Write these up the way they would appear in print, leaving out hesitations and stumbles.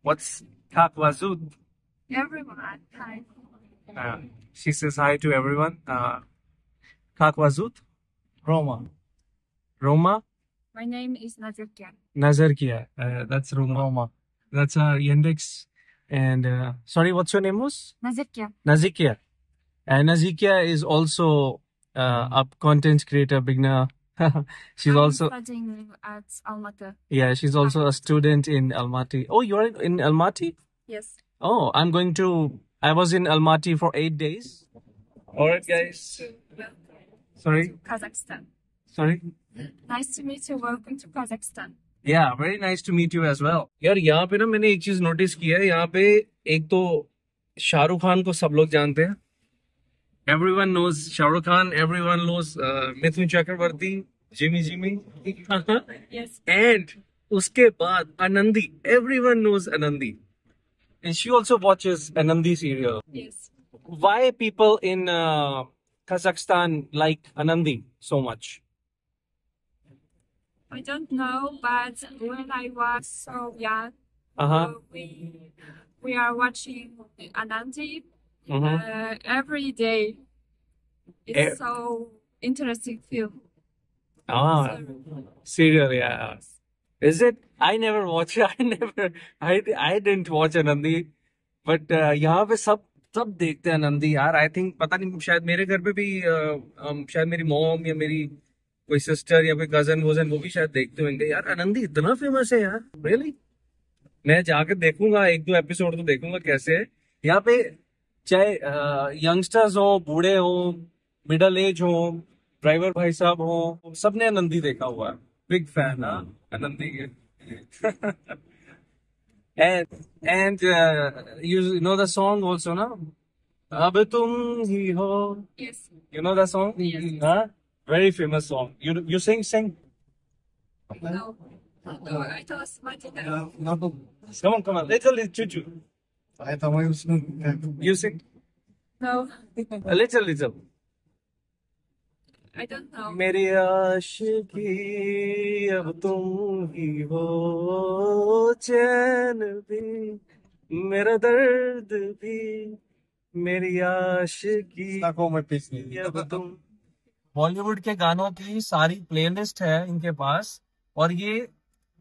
What's Kakwazut? Everyone, hi. She says hi to everyone. Kakwazut? Roma. Roma? My name is Nazirkia. Nazirkia. That's Roma. Roma. That's Yandex. And sorry, what's your name was? Nazirkia. Nazikia. And Nazikia is also a content creator, beginner. She's I'm also studying at Almaty. yeah. She's also a student in Almaty. Oh, you're in Almaty? Yes. Oh, I was in Almaty for 8 days. All right, guys. Sorry. Kazakhstan. Sorry. Nice to meet you. Welcome to Kazakhstan. Yeah, very nice to meet you as well. यार यहाँ पे ना मैंने एक चीज notice की है. यहाँ पे एक तो शाहरुख खान को सब लोग जानते हैं. Everyone knows Shahrukh Khan. Everyone knows Mithun Chakrabarti, Jimmy. Yes. And उसके बाद Anandi. Everyone knows Anandi. And she also watches Anandi serial. Yes. Why people in Kazakhstan like Anandi so much? I don't know, but when I was so young, we are watching Anandi every day. It's so interesting film. Serial, yeah. Is it? I never watch it. I didn't watch Anandi, but यहाँ पे सब देखते हैं Anandi यार. I think पता नहीं शायद मेरे घर पे भी शायद मेरी मॉम या मेरी कोई सिस्टर या कोई कजन वजन वो भी शायद देखते होंगे यार. Anandi इतना फेमस है यार. Really? मैं जाकर देखूंगा, 1-2 एपिसोड तो देखूंगा कैसे है. यहाँ पे चाहे यंगस्टर्स हो, बूढ़े हो, मिडिल एज हो, ड्राइवर भाई साहब हो, सबने Anandi देखा हुआ है. बिग फैन Anandi के. and you know the song also, no? Ab tum hi ho. Yes. You know that song? Yes. Huh? Very famous song. You sing? No. No, I told Martina. No. Come on. Little chuchu. You sing? No, A little. I don't know. मेरी आशिकी अब तुम ही हो, चैन भी मेरा दर्द भी, मेरी आशिकी अब तुम. बॉलीवुड के गानों की सारी प्लेलिस्ट है इनके पास, और ये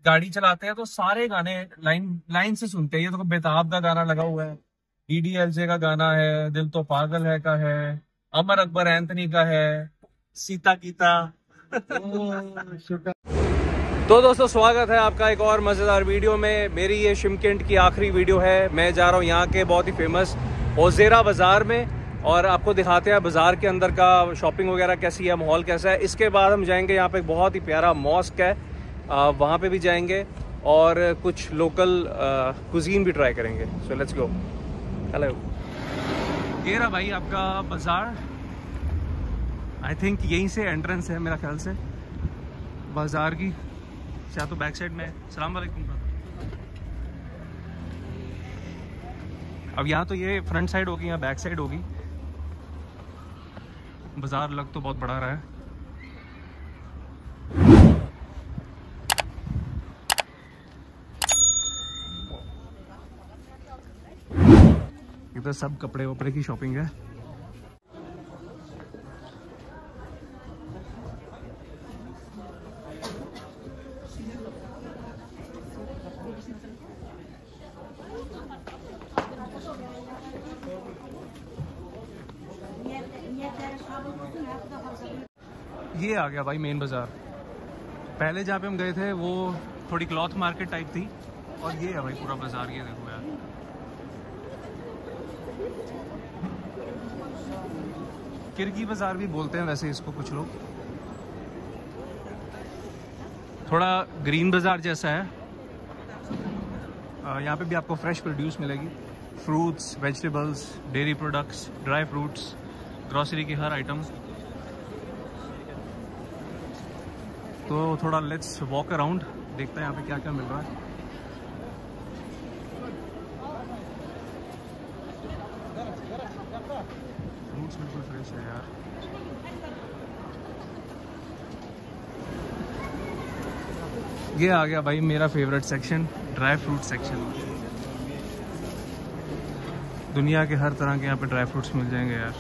गाड़ी चलाते हैं तो सारे गाने लाइन से सुनते हैं. ये तो बेताब का गाना लगा हुआ है, DDLJ का गाना है, दिल तो पागल है का है, अमर अकबर एंथनी का है, सीता गीता. तो दोस्तों स्वागत है आपका एक और मजेदार वीडियो में. मेरी ये शिमकिंट की आखिरी वीडियो है. मैं जा रहा हूँ यहाँ के बहुत ही फेमस ओजेरा बाजार में, और आपको दिखाते हैं बाजार के अंदर का शॉपिंग वगैरह कैसी है, माहौल कैसा है. इसके बाद हम जाएंगे, यहाँ पे एक बहुत ही प्यारा मॉस्क है, वहाँ पे भी जाएंगे, और कुछ लोकल कुजीन भी ट्राई करेंगे. So let's go. हेलो. ये रहा भाई आपका बाजार. आई थिंक यहीं से एंट्रेंस है मेरा ख्याल से बाजार की, या तो बैक साइड में. सलाम वालेकुम. अब यहाँ तो ये फ्रंट साइड होगी, यहाँ बैक साइड होगी. बाजार लग तो बहुत बड़ा रहा है. इधर सब कपड़े वपड़े की शॉपिंग है. ये आ गया भाई मेन बाजार. पहले जहाँ पे हम गए थे वो थोड़ी क्लॉथ मार्केट टाइप थी, और ये है भाई पूरा बाजार. ये देखो यार, किरगी बाजार भी बोलते हैं वैसे इसको कुछ लोग. थोड़ा ग्रीन बाजार जैसा है. यहाँ पे भी आपको फ्रेश प्रोड्यूस मिलेगी, fruits, vegetables, dairy products, dry fruits, grocery की हर आइटम. तो थोड़ा लेट्स वॉक अराउंड, देखते हैं यहाँ पे क्या क्या मिल रहा है. फ्रूट्स बिल्कुल फ्रेश है यार. ये आ गया भाई मेरा favourite section, dry fruit section. दुनिया के हर तरह के यहाँ पे ड्राई फ्रूट्स मिल जाएंगे यार।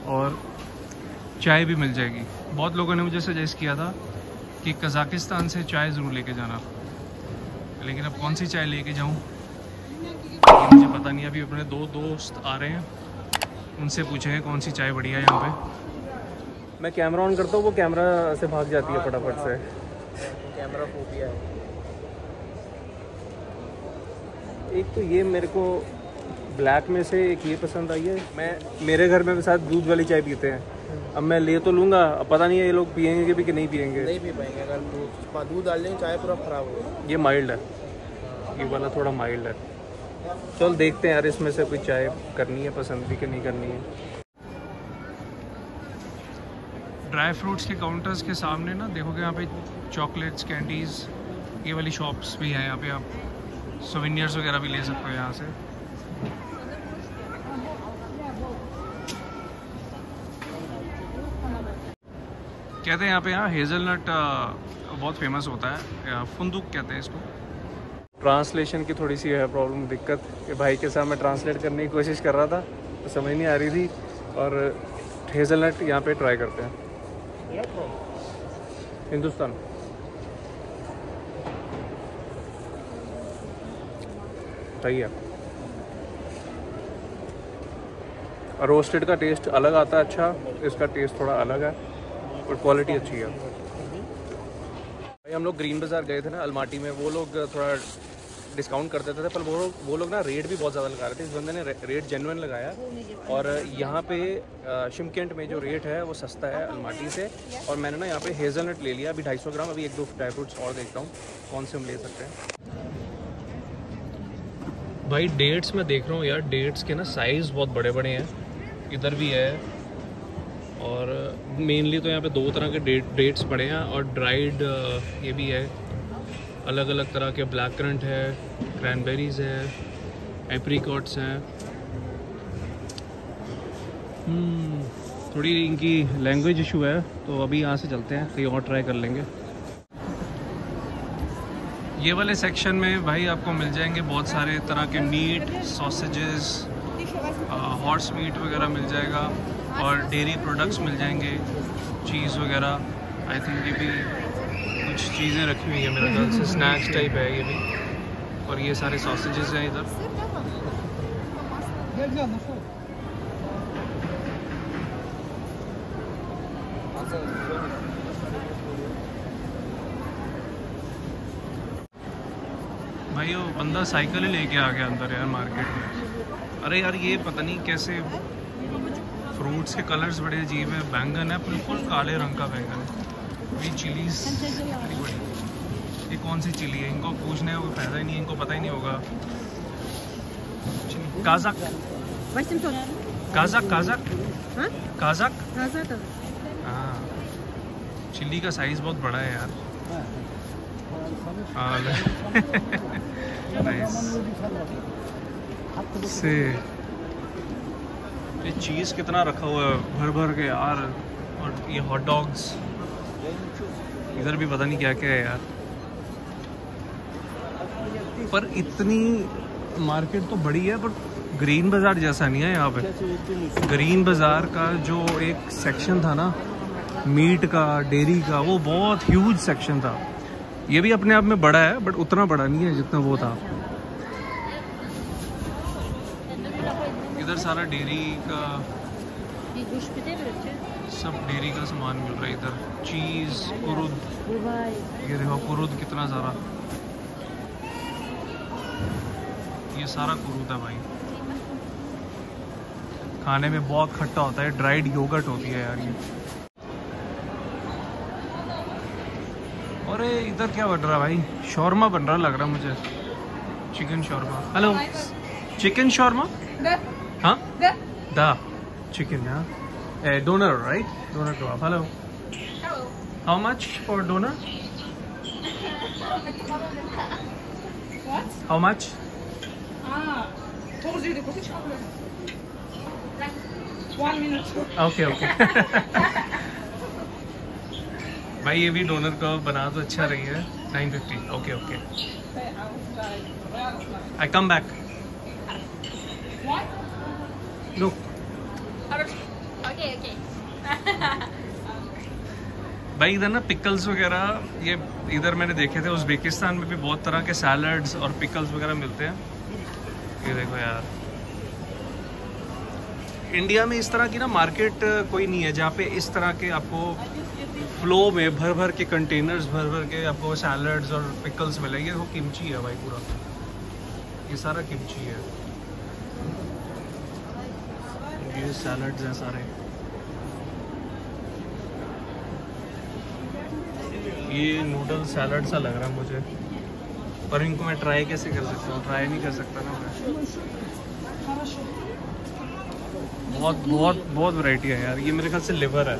और चाय भी मिल जाएगी। बहुत लोगों ने मुझे सजेस्ट किया था कि कज़ाकिस्तान से चाय ज़रूर लेके जाना, लेकिन अब कौन सी चाय लेके जाऊँ मुझे पता नहीं। अभी अपने 2 दोस्त आ रहे हैं, उनसे पूछेंगे कौन सी चाय बढ़िया है यहाँ पे। मैं कैमरा ऑन करता हूँ, वो कैमरा से भाग जाती है फटाफट से। कैमरा फोबिया है। एक तो ये मेरे को ब्लैक में से एक ये पसंद आई है। मैं मेरे घर में साथ दूध वाली चाय पीते हैं। अब मैं ले तो लूँगा, अब पता नहीं है ये लोग पियेंगे भी कि नहीं पियेंगे। नहीं पी पाएंगे अगर दूध डाल देंगे, चाय पूरा ख़राब होगा। ये माइल्ड है, ये वाला थोड़ा माइल्ड है। चल देखते हैं यार इसमें से कोई चाय करनी है पसंद भी कि नहीं करनी है। ड्राई फ्रूट्स के काउंटर्स के सामने ना देखोगे यहाँ पे चॉकलेट्स, कैंडीज़, ये वाली शॉप्स भी हैं। यहाँ पे आप सोवेनियर्स वगैरह भी ले सकते हो यहाँ से। कहते हैं यहाँ पे हेज़लनट बहुत फेमस होता है, फुंदुक कहते हैं इसको। ट्रांसलेशन की थोड़ी सी है प्रॉब्लम, दिक्कत कि भाई के साथ मैं ट्रांसलेट करने की कोशिश कर रहा था तो समझ नहीं आ रही थी। और हेज़लनट यहाँ पे ट्राई करते हैं। हिंदुस्तान सही है। रोस्टेड का टेस्ट अलग आता है, अच्छा इसका टेस्ट थोड़ा अलग है और क्वालिटी अच्छी है। भाई हम लोग ग्रीन बाज़ार गए थे ना अलमाटी में, वो लोग थोड़ा डिस्काउंट कर देते थे, पर वो लोग ना रेट भी बहुत ज़्यादा लगा रहे थे। इस बंदे ने रेट जेन्युइन लगाया और यहाँ पे शिमकेंट में जो रेट है वो सस्ता है अलमाटी से। और मैंने ना यहाँ पे हेज़लनट ले लिया अभी 250 ग्राम। अभी 1-2 ड्राई फ्रूट्स और देखता हूँ कौन से हम ले सकते हैं। भाई डेट्स मैं देख रहा हूँ यार, डेट्स के ना साइज़ बहुत बड़े बड़े हैं, इधर भी है। और मेनली तो यहाँ पे 2 तरह के डेट्स पड़े हैं और ड्राइड ये भी है, अलग अलग तरह के। ब्लैक करंट है, क्रैनबेरीज है, एप्रिकॉट्स हैं। थोड़ी इनकी लैंग्वेज इशू है तो अभी यहाँ से चलते हैं, कहीं और ट्राई कर लेंगे। ये वाले सेक्शन में भाई आपको मिल जाएंगे बहुत सारे तरह के मीट, सॉसेजेस, हॉर्स मीट वगैरह मिल जाएगा और डेयरी प्रोडक्ट्स मिल जाएंगे, चीज़ वगैरह। आई थिंक ये भी कुछ चीज़ें रखी हुई है मेरे ख्याल से, स्नैक्स टाइप है ये भी। और ये सारे सॉसेजेस हैं इधर। भाई वो बंदा साइकिल ही लेके आ गया अंदर यार मार्केट में। अरे यार ये पता नहीं कैसे फ्रूट्स के कलर्स बड़े अजीब है। बैंगन है, बिल्कुल काले रंग का बैंगन है। ये चिलीज बड़ी बड़ी, ये कौन सी चिली है? इनको पूछने का कोई फायदा ही नहीं है, इनको पता ही नहीं होगा। काज़ाक काज़ाक काज़ाक काज़ाक, हाँ। चिली का साइज़ बहुत बड़ा है यार। से ये चीज़ कितना रखा हुआ है भर भर के यार। और ये हॉट डॉग्स, इधर भी पता नहीं क्या क्या है यार। पर इतनी मार्केट तो बड़ी है, पर ग्रीन बाज़ार जैसा नहीं है यहाँ पे। ग्रीन बाज़ार का जो एक सेक्शन था ना मीट का, डेयरी का, वो बहुत ह्यूज सेक्शन था। ये भी अपने आप में बड़ा है बट उतना बड़ा नहीं है जितना वो था। इधर सारा डेयरी का, सब डेयरी का सामान मिल रहा है इधर। चीज़, कुरुद, ये देखो कुरुद कितना सारा, ये सारा कुरुद है भाई। खाने में बहुत खट्टा होता है, ड्राइड योगर्ट होती है यार ये। अरे इधर क्या बन रहा है भाई? शॉर्मा बन रहा लग रहा मुझे, chicken shawarma. Hello, chicken shawarma? हाँ, दा चिकन। हाँ, donor right? Donor kebab. Hello, how much for donor? How much? Okay. भाई ये भी डोनर कर्व बना तो अच्छा रही है। 950 ओके ओके। आई कम बैक। Look Okay. भाई इधर ना पिकल्स वगैरह, ये इधर मैंने देखे थे, उज़्बेकिस्तान में भी बहुत तरह के सैलड्स और पिकल्स वगैरह मिलते हैं। ये देखो यार, इंडिया में इस तरह की ना मार्केट कोई नहीं है जहाँ पे इस तरह के आपको फ्लो में भर भर के कंटेनर्स भर के आपको सैलड्स और पिकल्स मिलेंगे। वो किमची है भाई, पूरा ये सारा किमची है। ये सैलड्स हैं सारे। ये नूडल सैलड सा लग रहा है मुझे, पर इनको मैं ट्राई कैसे कर सकता हूँ? ट्राई नहीं कर सकता ना मैं। बहुत बहुत बहुत वैरायटी है यार। ये मेरे ख्याल से लिवर है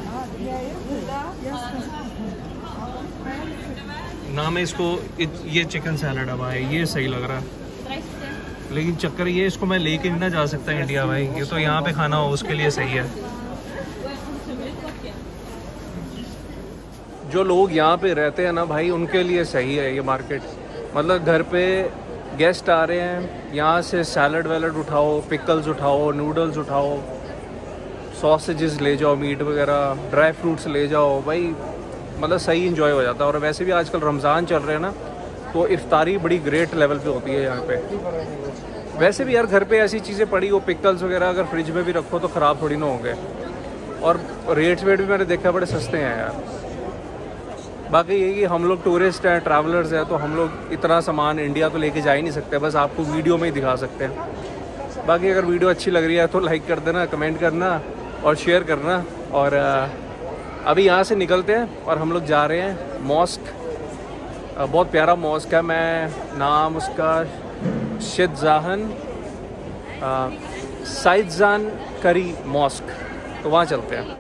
नाम है इसको। ये चिकन सैलड है भाई, ये सही लग रहा है। लेकिन चक्कर ये, इसको मैं लेके नहीं ना जा सकता इंडिया भाई। ये तो यहाँ पे खाना हो उसके लिए सही है। जो लोग यहाँ पे रहते हैं ना भाई, उनके लिए सही है ये मार्केट। मतलब घर पे गेस्ट आ रहे हैं, यहाँ से सैलड वैलड उठाओ, पिकल्स उठाओ, नूडल्स उठाओ, सॉसेजेस ले जाओ, मीट वगैरह, ड्राई फ्रूट्स ले जाओ भाई। मतलब सही इंजॉय हो जाता है। और वैसे भी आजकल रमज़ान चल रहे हैं ना, तो इफ्तारी बड़ी ग्रेट लेवल पे होती है यहाँ पे। वैसे भी यार घर पे ऐसी चीज़ें पड़ी हो, पिकल्स वगैरह अगर फ्रिज में भी रखो तो ख़राब थोड़ी ना होंगे। और रेट्स वेट भी मैंने देखा बड़े सस्ते हैं यार। बाकी ये कि हम लोग टूरिस्ट हैं, ट्रैवलर्स हैं, तो हम लोग इतना सामान इंडिया तो लेके जा ही नहीं सकते, बस आपको वीडियो में ही दिखा सकते हैं। बाकी अगर वीडियो अच्छी लग रही है तो लाइक कर देना, कमेंट करना और शेयर करना। और अभी यहाँ से निकलते हैं और हम लोग जा रहे हैं मॉस्क। बहुत प्यारा मॉस्क है, मैं नाम उसका शिदजाहन साइदजान करी मॉस्क, तो वहाँ चलते हैं।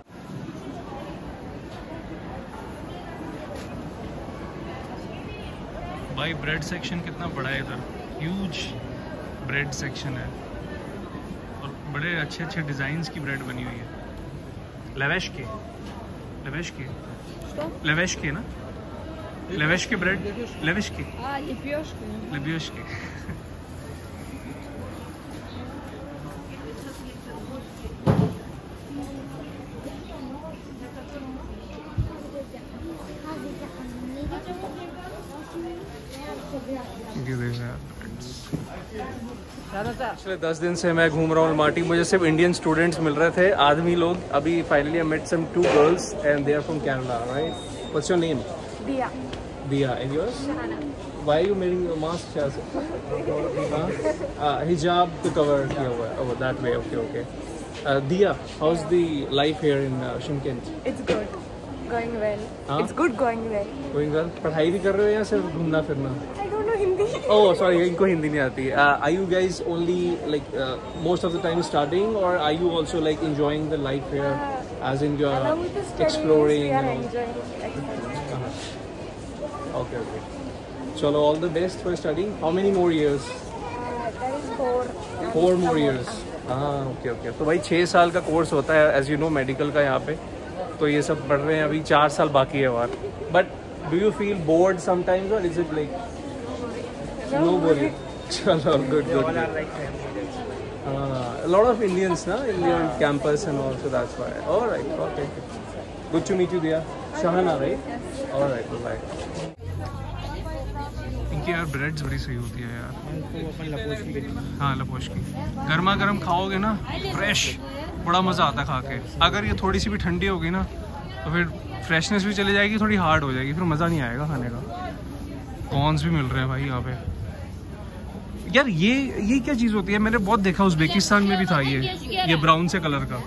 भाई ब्रेड सेक्शन कितना बड़ा है इधर, ह्यूज ब्रेड सेक्शन है और बड़े अच्छे अच्छे डिज़ाइंस की ब्रेड बनी हुई है। लेवेश के ना, लेवेश के ब्रेड, लेवेश के, लिब्योश के। पिछले 10 दिन से मैं घूम रहा हूँ अलमाटी। मुझे सिर्फ इंडियन स्टूडेंट्स मिल रहे थे, आदमी लोग। अभी finally I met some 2 girls and they are from Canada, right? What's your name? Diya. Diya, and yours? Shahana. Why are you wearing a mask? Hijab to cover किया हुआ है। Oh, that way. Okay, okay. Diya, how's the life here in Shymkent? It's good. Going well. It's good going well. Going well. पढ़ाई भी कर रहे हो या सिर्फ घूमना फिरना? I don't know Hindi. Oh, sorry, इनको हिंदी नहीं आती। Are you guys only like most of the time studying, or are you also like enjoying the life here, as in you're exploring? We are enjoying exploring. Okay, okay. Chalo, all the best for studying. How many more years? There is 4. 4 more years. हाँ, okay, okay. तो भाई 6 साल का course होता है, as you know, medical का यहाँ पे। तो ये सब पढ़ रहे हैं, अभी 4 साल बाकी है और। But do you feel bored sometimes, or is it like no boring? Chalo, good. A lot of Indians na in your campus and all, so that's why. All right, okay. Good to meet you, Diya. Shahana, right? All right, bye. इनकी यार breads बड़ी सही होती है यार। हाँ, लपोश की गर्मा गर्म खाओगे ना, फ्रेश, बड़ा मज़ा आता है खा के। अगर ये थोड़ी सी भी ठंडी होगी ना तो फिर फ्रेशनेस भी चली जाएगी, थोड़ी हार्ड हो जाएगी, फिर मज़ा नहीं आएगा खाने का। कॉर्न्स भी मिल रहे हैं भाई यहाँ पे। यार ये क्या चीज़ होती है? मैंने बहुत देखा, उज़्बेकिस्तान में भी था ये ब्राउन से कलर का।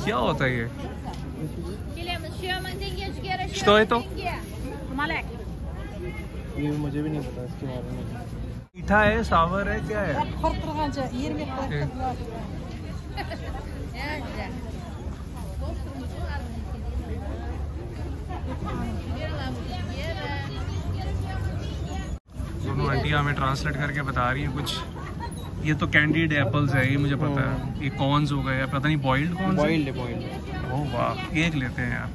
क्या होता है ये? तो ये मुझे भी नहीं पता इसके बारे में। मीठा है, सावर है, क्या है? दोनों आंटियाँ हमें ट्रांसलेट करके बता रही हैं कुछ। ये तो कैंडीड एप्पल्स है, ये मुझे पता है। ये कॉर्न्स हो गए, पता नहीं बॉइल्ड कॉर्न्स। बॉइल्ड। ओह वाह, एक लेते हैं यार।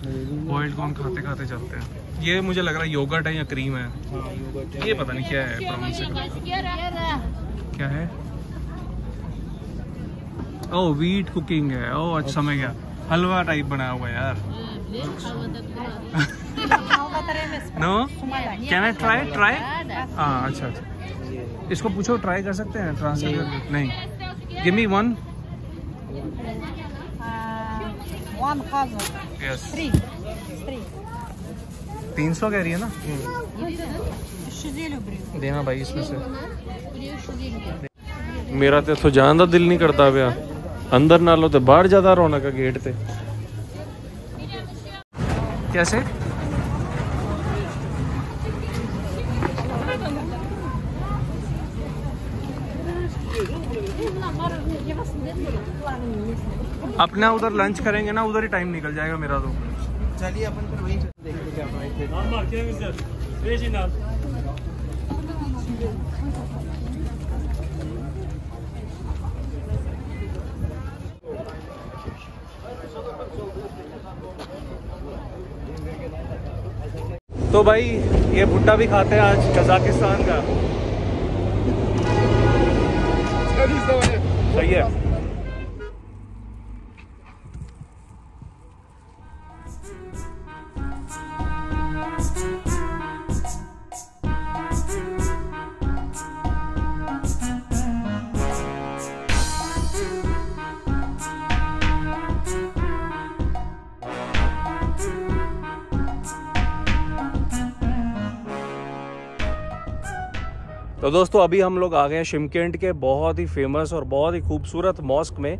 बॉइल्ड कॉर्न खाते खाते चलते हैं। ये मुझे लग रहा है योगर्ट है या क्रीम है। हाँ योगर्ट है। ये पता नहीं क्या है, प्रॉन से क्या है। ओह वीट कुकिंग है। ओह अच्छा समझ गया, हलवा टाइप बनाया हुआ है यार। No can I try. हाँ अच्छा अच्छा, इसको पूछो ट्राई कर सकते हैं ट्रांसलेट। नहीं गिव मी वन। यस 300 कह रही है ना। देना भाई इसमें से। मेरा तो जान का दिल नहीं करता पिया, अंदर नालों तो बाहर ज्यादा रौनक है गेट पे। कैसे अपना उधर लंच करेंगे ना, उधर ही टाइम निकल जाएगा मेरा तो। चलिए अपन फिर वहीं देखते क्या प्राइस है। तो भाई ये भुट्टा भी खाते हैं आज कजाकिस्तान का। सही है। तो दोस्तों अभी हम लोग आ गए शिमकेंट के बहुत ही फेमस और बहुत ही खूबसूरत मॉस्क में,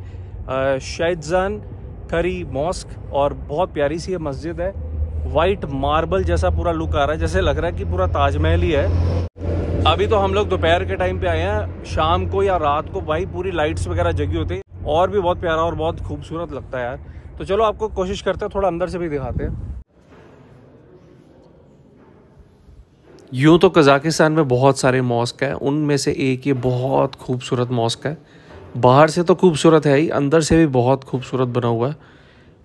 शैजान करी मॉस्क। और बहुत प्यारी सी ये मस्जिद है, वाइट मार्बल जैसा पूरा लुक आ रहा है, जैसे लग रहा है कि पूरा ताजमहल ही है। अभी तो हम लोग दोपहर के टाइम पे आए हैं, शाम को या रात को भाई पूरी लाइट्स वगैरह जगी होती है और भी बहुत प्यारा और बहुत खूबसूरत लगता है यार। तो चलो आपको कोशिश करते हैं, थोड़ा अंदर से भी दिखाते हैं। यूँ तो कजाकिस्तान में बहुत सारे मॉस्क हैं, उनमें से एक ये बहुत खूबसूरत मॉस्क है। बाहर से तो खूबसूरत है ही, अंदर से भी बहुत खूबसूरत बना हुआ है।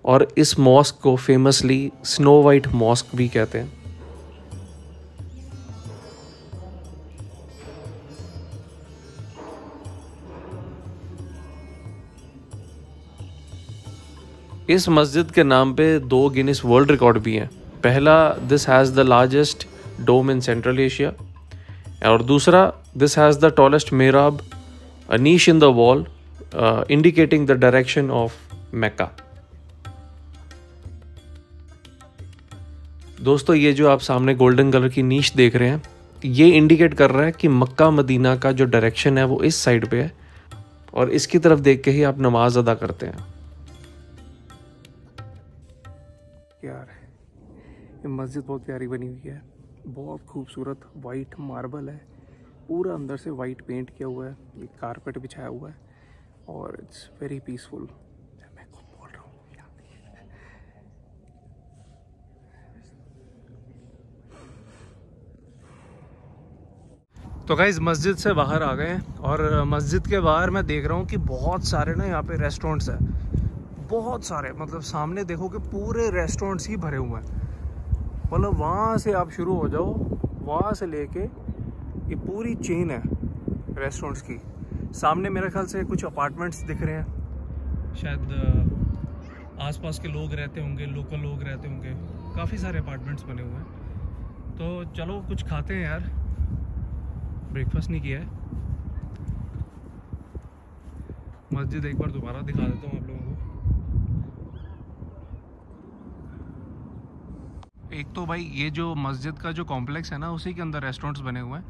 और इस मॉस्क को फेमसली स्नो वाइट मॉस्क भी कहते हैं। इस मस्जिद के नाम पे 2 गिनीज वर्ल्ड रिकॉर्ड भी हैं। पहला, this has the largest dome in Central Asia, और दूसरा, दिस हैज़ द टॉलेस्ट मेहराब, a niche in the wall indicating the direction of Mecca. दोस्तों ये जो आप सामने गोल्डन कलर की नीश देख रहे हैं, ये इंडिकेट कर रहा है कि मक्का मदीना का जो डायरेक्शन है वो इस साइड पे है, और इसकी तरफ देख के ही आप नमाज अदा करते हैं। यार ये मस्जिद बहुत प्यारी बनी हुई है, बहुत खूबसूरत वाइट मार्बल है, पूरा अंदर से वाइट पेंट किया हुआ है, ये कारपेट बिछाया हुआ है और इट्स वेरी पीसफुल। मैं खुद बोल रहा हूँ। तो गाइस मस्जिद से बाहर आ गए हैं, और मस्जिद के बाहर मैं देख रहा हूँ कि बहुत सारे ना यहाँ पे रेस्टोरेंट्स हैं, बहुत सारे, मतलब सामने देखो कि पूरे रेस्टोरेंट्स ही भरे हुए हैं। मतलब वहाँ से आप शुरू हो जाओ, वहाँ से लेके ये पूरी चेन है रेस्टोरेंट्स की। सामने मेरे ख्याल से कुछ अपार्टमेंट्स दिख रहे हैं, शायद आसपास के लोग रहते होंगे, लोकल लोग रहते होंगे, काफ़ी सारे अपार्टमेंट्स बने हुए हैं। तो चलो कुछ खाते हैं यार, ब्रेकफास्ट नहीं किया है। मस्जिद एक बार दोबारा दिखा देता हूँ आप लोगों को। एक तो भाई ये जो मस्जिद का जो कॉम्प्लेक्स है ना, उसी के अंदर रेस्टोरेंट्स बने हुए हैं,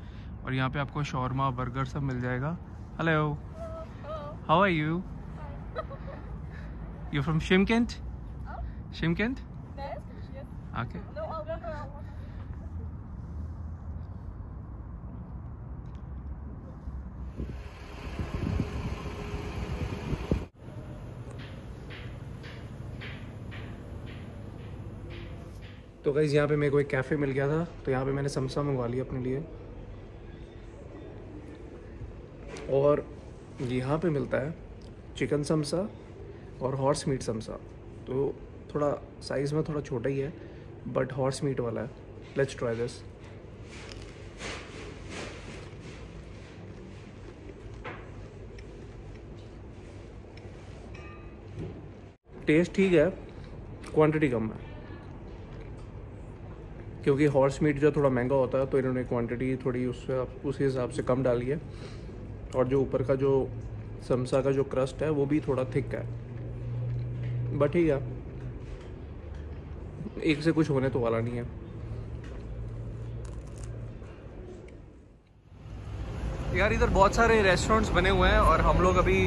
और यहाँ पे आपको शॉर्मा बर्गर सब मिल जाएगा। Hello, how are you? You from Shymkent? Shymkent? Okay. तो गाइस यहाँ पे मेरे को एक कैफ़े मिल गया था, तो यहाँ पे मैंने समोसा मंगवा लिया अपने लिए। और यहाँ पे मिलता है चिकन समोसा और हॉर्स मीट समोसा। तो थोड़ा साइज़ में थोड़ा छोटा ही है, बट हॉर्स मीट वाला है। Let's try this. टेस्ट ठीक है, क्वांटिटी कम है, क्योंकि हॉर्स मीट जो थोड़ा महंगा होता है तो इन्होंने क्वांटिटी थोड़ी उस हिसाब से कम डाली है। और जो ऊपर का जो समोसा का जो क्रस्ट है वो भी थोड़ा थिक है, बट ठीक है, एक से कुछ होने तो वाला नहीं है। यार इधर बहुत सारे रेस्टोरेंट्स बने हुए हैं और हम लोग अभी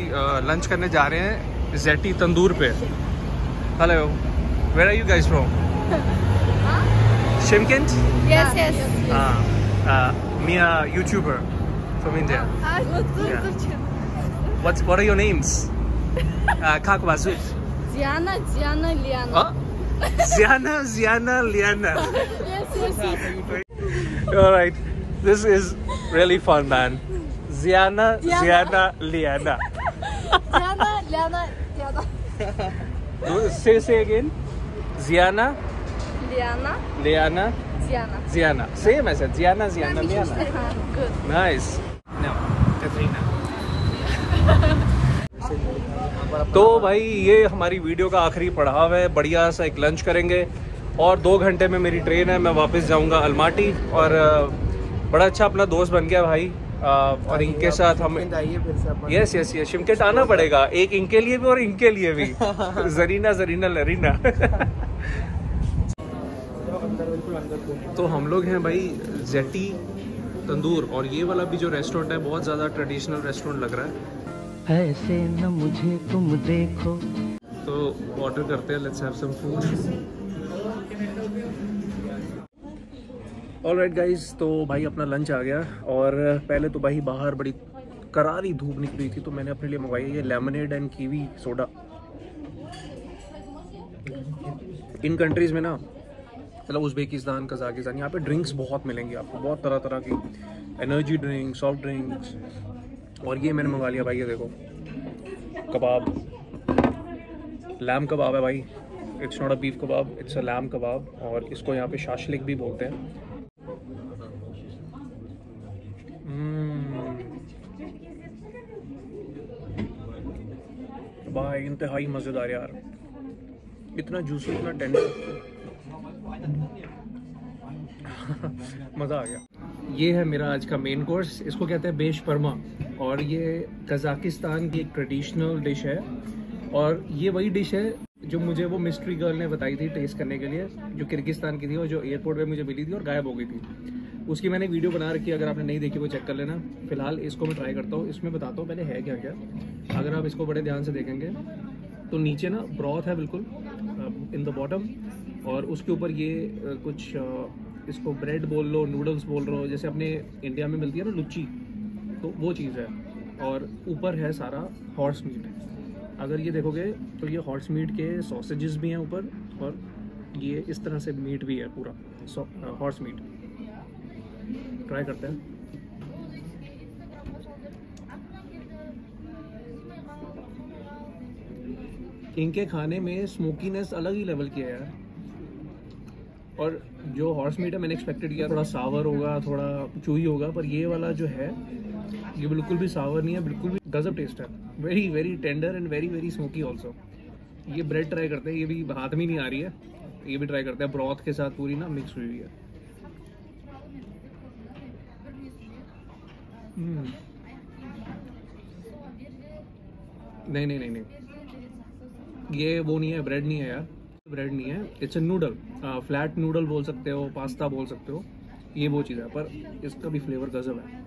लंच करने जा रहे हैं जेटी तंदूर पे। Hello, where are you guys from? Shimkent? Yes, yes. Me a YouTuber from India. Yeah. What are your names? Как вас зовут? Diana, Liana. Ziana, Liana. Yes. All right, this is really fun, man. Ziana, Liana. Diana, Liana. Say again. Ziana, Liana. Ziana. Same as it. Ziana, Liana. Good. Nice. No, Katrina. तो भाई ये हमारी video का आखिरी पड़ाव है। बढ़िया सा एक लंच करेंगे और 2 घंटे में मेरी ट्रेन है, मैं वापस जाऊंगा अलमाटी। और बड़ा अच्छा अपना दोस्त बन गया भाई, और इनके साथ हम यस शिमकेट आना पड़ेगा, एक इनके लिए भी और इनके लिए भी। जरीना लरीना। तो हम लोग हैं भाई जेटी तंदूर, और ये वाला भी जो रेस्टोरेंट है बहुत ज़्यादा ट्रेडिशनल रेस्टोरेंट लग रहा है। ऐसे न मुझे तुम देखो। तो ऑर्डर करते हैं, let's have some food. Alright guys, तो भाई अपना लंच आ गया। और पहले तो भाई बाहर बड़ी करारी धूप निकली थी, तो मैंने अपने लिए मंगवाई है ये lemonade and kiwi soda. In countries में ना, मतलब उज़्बेकिस्तान, कज़ाकिस्तान, यहाँ पे ड्रिंक्स बहुत मिलेंगी आपको, बहुत तरह तरह की एनर्जी ड्रिंक्स, सॉफ्ट ड्रिंक्स। और ये मैंने मंगा लिया भाई, ये देखो कबाब, लैम कबाब है भाई। इट्स नॉट अ बीफ कबाब, इट्स अ लैम कबाब, और इसको यहाँ पे शाशलिक भी बोलते हैं। भाई इंतहाई मज़ेदार यार, इतना जूसी, इतना टेंडर। मज़ा आ गया। ये है मेरा आज का मेन कोर्स, इसको कहते हैं बेश परमा, और ये कज़ाकिस्तान की एक ट्रेडिशनल डिश है। और ये वही डिश है जो मुझे वो मिस्ट्री गर्ल ने बताई थी टेस्ट करने के लिए, जो किर्गिस्तान की थी और जो एयरपोर्ट पे मुझे मिली थी और गायब हो गई थी। उसकी मैंने वीडियो बना रखी है, अगर आपने नहीं देखी वो चेक कर लेना। फिलहाल इसको मैं ट्राई करता हूँ, इसमें बताता हूँ पहले है क्या क्या। अगर आप इसको बड़े ध्यान से देखेंगे तो नीचे ना ब्रॉथ है बिल्कुल इन द बॉटम, और उसके ऊपर ये कुछ इसको ब्रेड बोल लो, नूडल्स बोल लो, जैसे अपने इंडिया में मिलती है ना लुच्ची, तो वो चीज़ है। और ऊपर है सारा हॉर्स मीट। अगर ये देखोगे तो ये हॉर्स मीट के सॉसेजेस भी हैं ऊपर, और ये इस तरह से मीट भी है पूरा हॉर्स मीट। ट्राई करते हैं। इनके खाने में स्मोकीनेस अलग ही लेवल की है यार। और जो हॉर्स मीट है मैंने एक्सपेक्टेड किया थोड़ा सावर होगा, थोड़ा चूही होगा, पर ये वाला जो है ये बिल्कुल भी सावर नहीं है, बिल्कुल भी गजब टेस्ट है। Very very tender and very very smoky also. ये ब्रेड ट्राई करते हैं, ये भी हाथ में नहीं आ रही है, ये भी ट्राई करते हैं, ब्रॉथ के साथ पूरी ना मिक्स हुई है। नहीं, ये वो नहीं है, ब्रेड नहीं है यार, ब्रेड नहीं है, it's a noodle, flat noodle बोल सकते हो, पास्ता बोल सकते हो, ये वो चीज़ है, पर इसका भी फ्लेवर गजब है।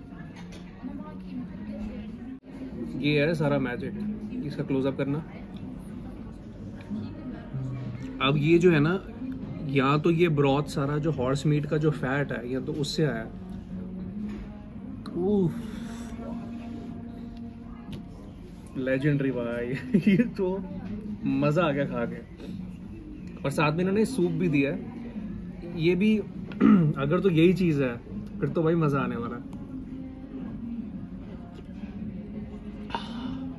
ये है सारा मैजिक, इसका क्लोजअप करना। अब ये जो है ना, या तो ये ब्रॉथ सारा जो हॉर्स मीट का जो फैट है या तो उससे आया। लेजेंडरी भाई। ये तो मज़ा आ गया खा के। और साथ में इन्होंने सूप भी दिया है, ये भी अगर तो यही चीज़ है फिर तो भाई मज़ा आने वाला है।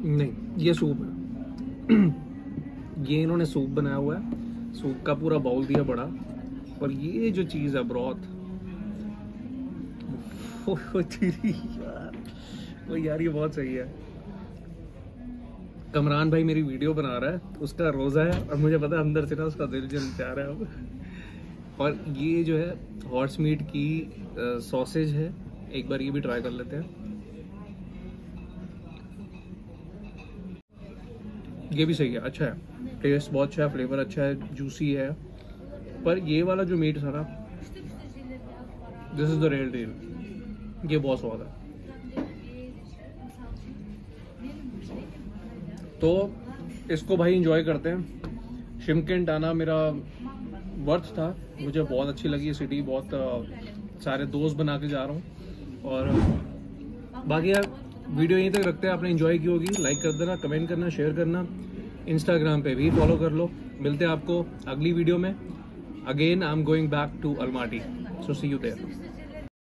नहीं, ये सूप है। ये इन्होंने सूप बनाया हुआ है, सूप का पूरा बाउल दिया बड़ा, और ये जो चीज़ है ब्रॉथ, वो यार ये बहुत सही है। कमरान भाई मेरी वीडियो बना रहा है, उसका रोज़ा है और मुझे पता है अंदर से ना उसका दिल जल जा रहा है अब। और ये जो है हॉर्स मीट की सॉसेज है, एक बार ये भी ट्राई कर लेते हैं। ये भी सही है, अच्छा है, टेस्ट बहुत अच्छा है, फ्लेवर अच्छा है, जूसी है। पर ये वाला जो मीट था ना, this is the real deal, ये बहुत स्वाद है। तो इसको भाई एंजॉय करते हैं। शिमकिंट आना मेरा वर्थ था, मुझे बहुत अच्छी लगी ये सिटी, बहुत सारे दोस्त बना के जा रहा हूँ। और बाकी यार वीडियो यहीं तक रखते हैं। आपने एंजॉय की होगी, लाइक कर देना, कमेंट करना, शेयर करना, इंस्टाग्राम पे भी फॉलो कर लो। मिलते हैं आपको अगली वीडियो में। Again I am going back to Almaty, so see you there.